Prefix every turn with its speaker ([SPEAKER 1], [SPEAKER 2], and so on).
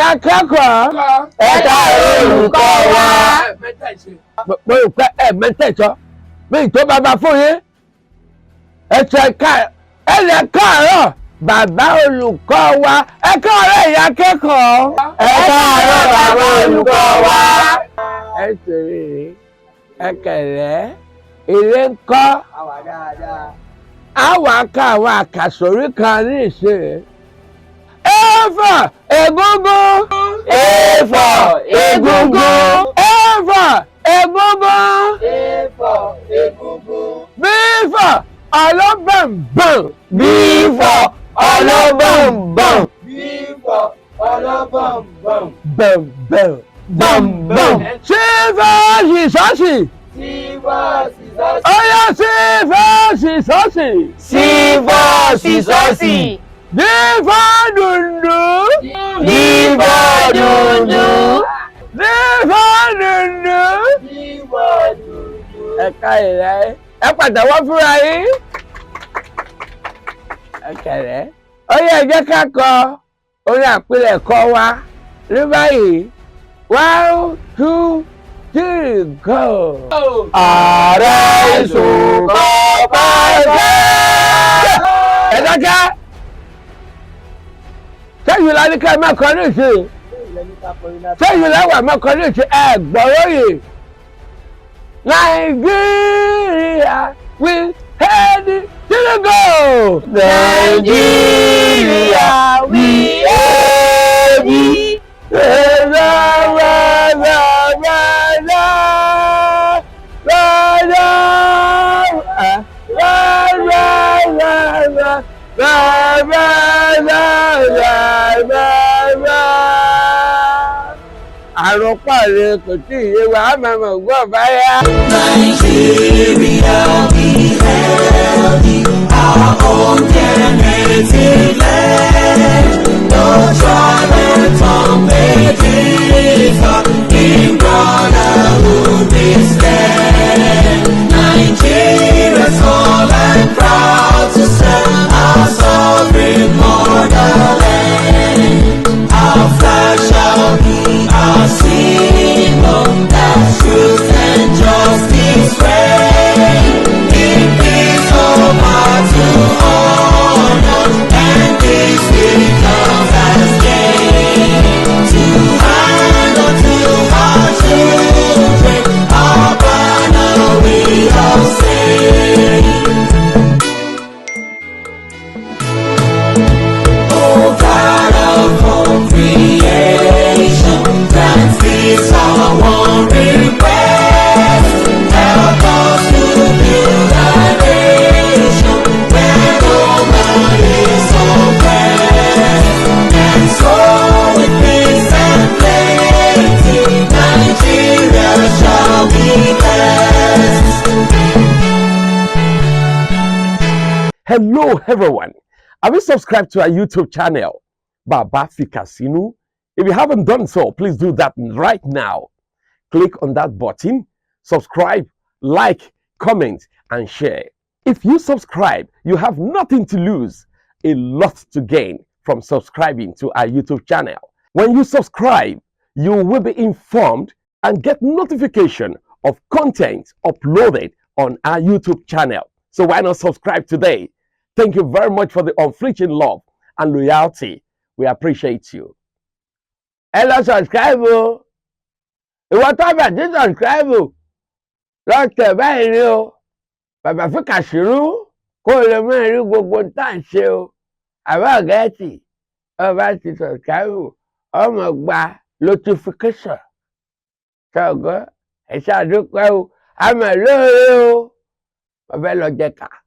[SPEAKER 1] akẹ́kọ̀ọ́.
[SPEAKER 2] Ẹ káàárọ̀ olùkọ́ wa.
[SPEAKER 1] Mo rò pé ẹ mẹ́tẹ̀ẹ̀tọ́ bí tó bàbá fún yín. Ẹ lè káàárọ̀ bàbá olùkọ́ wa. Ẹ káàárọ̀ ìyá akẹ́kọ̀ọ́.
[SPEAKER 2] Ẹ káàárọ̀ bàbá olùkọ́ wa.
[SPEAKER 1] Ẹ sèrè ẹ kẹ̀lẹ́ ilé ń kọ́.
[SPEAKER 2] Àwa dáadáa.
[SPEAKER 1] Àwa ká àwọn àkàsórí kan ní ìṣe. Ẹ̀fọ́ egúngún.
[SPEAKER 2] Ẹ̀fọ́ egúngún.
[SPEAKER 1] Ẹ̀fọ́ egúngún.
[SPEAKER 2] Ẹ̀fọ́ egúngún.
[SPEAKER 1] Bífọ̀ ọlọ́bọ̀nbọ̀n.
[SPEAKER 2] Bífọ̀ ọlọ́bọ̀nbọ̀n. Bífọ̀ ọlọ́bọ̀nbọ̀n.
[SPEAKER 1] Bọ̀nbọ̀n.
[SPEAKER 2] Bọ̀nbọ̀n.
[SPEAKER 1] Sífọ́ọ̀sì sọ́ọ̀sì.
[SPEAKER 2] Sífọ́ọ̀sì sọ́ọ̀sì.
[SPEAKER 1] Ọyọ sífọ́ọ̀sì sọ́ọ̀sì.
[SPEAKER 2] Sífọ́ọ̀sì sọ́ọ̀sì.
[SPEAKER 1] Bífọ̀ dùndún.
[SPEAKER 2] Bífọ̀ dùndún.
[SPEAKER 1] Bífọ̀ dùndún.
[SPEAKER 2] Bífọ̀ dùndún.
[SPEAKER 1] Ẹ̀ka ìrẹ́ ẹ pàtẹ́wọ́ fúnra yín. Ẹ̀kẹ̀rẹ́ ó yẹ jẹ́ ká kọ orin àpilẹ̀kọ wa ní báyìí 1, 2, 3 go.
[SPEAKER 2] Ààrẹ ìṣòro pàṣẹ.
[SPEAKER 1] Ẹ dákẹ́. Sẹ́yìn la ní ká má kọ ní ìsìn. Sẹ́yìn la wà má kọ ní ìsìn ẹ gbọ́rọ̀ yìí. Nigeria will head to the goal.
[SPEAKER 2] Nigeria we heady.
[SPEAKER 1] Àrùn pàrọ̀ kò tí ì yé wa, á máa mọ̀ gbọ́ báyà.
[SPEAKER 3] Nigeria be healthy, our own native land. No tribe from America, in brotherhood we stand. Nigeria tall and proud to serve our sovereign motherland. Our flag shall be our symbol, that truth and justice reign. In peace, over to honor, and this becomes as gain. To honor to our children, our banner we all sing. Oh God of all creation, grant this our one request. Help us to build a nation where no man is oppressed. And so with peace and plenty, Nigeria shall be blessed.
[SPEAKER 1] Hello everyone. Have you subscribed to our YouTube channel, Baba Fikasinu? If you haven't done so, please do that right now. Click on that button, subscribe, like, comment, and share. If you subscribe, you have nothing to lose, a lot to gain from subscribing to our YouTube channel. When you subscribe, you will be informed and get notification of content uploaded on our YouTube channel. So why not subscribe today? Thank you very much for the unflinching love and loyalty. We appreciate you. Ẹ lọ subscribe o. Ìwọ tó bẹ̀ tí subscribe o. Lọ tẹ̀ báyìí ni o. Bàbá Fikasinu kó o lè mọ ìrí gbogbo tá à ń ṣe o. Àbá ọ̀gẹ́tì ọba ti subscribe o. Ọmọ gba notification. Ṣọ̀gọ́ ẹ̀ ṣàdúpẹ́ o. Àmọ̀ lóore o. Mo fẹ́ lọ jẹ ká.